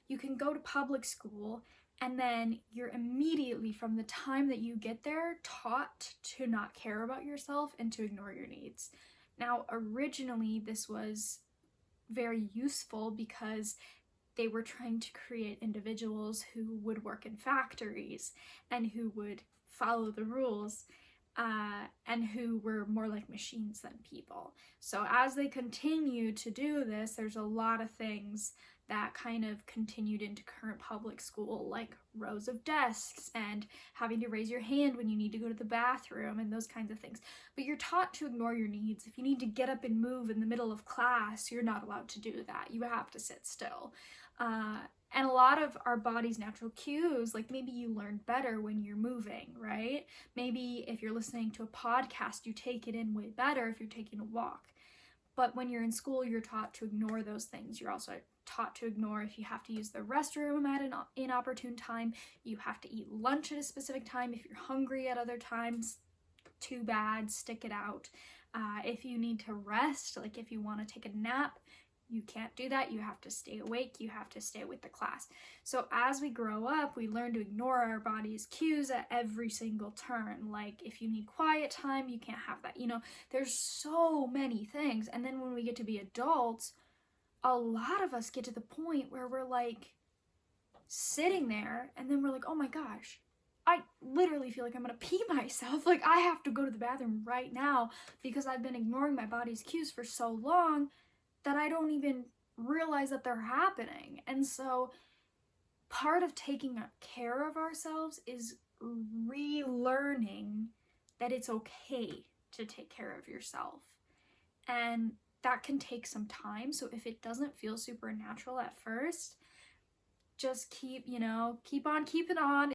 you can go to public school and then you're immediately, from the time that you get there, taught to not care about yourself and to ignore your needs. Now, originally, this was very useful because they were trying to create individuals who would work in factories and who would follow the rules, and who were more like machines than people. So as they continue to do this, there's a lot of things that kind of continued into current public school, like rows of desks and having to raise your hand when you need to go to the bathroom and those kinds of things. But you're taught to ignore your needs. If you need to get up and move in the middle of class, you're not allowed to do that. You have to sit still. And a lot of our body's natural cues, like maybe you learn better when you're moving, right? Maybe if you're listening to a podcast, you take it in way better if you're taking a walk. But when you're in school, you're taught to ignore those things. You're also taught to ignore if you have to use the restroom at an inopportune time, you have to eat lunch at a specific time. If you're hungry at other times, too bad, stick it out. If you need to rest, like if you want to take a nap, you can't do that. You have to stay awake. You have to stay with the class. So as we grow up, we learn to ignore our body's cues at every single turn. Like if you need quiet time, you can't have that. You know, there's so many things. And then when we get to be adults, a lot of us get to the point where we're like sitting there and then we're like, oh my gosh, I literally feel like I'm gonna pee myself. Like I have to go to the bathroom right now because I've been ignoring my body's cues for so long that I don't even realize that they're happening. And so part of taking care of ourselves is relearning that it's okay to take care of yourself. And that can take some time. So if it doesn't feel supernatural at first, just keep on keeping on.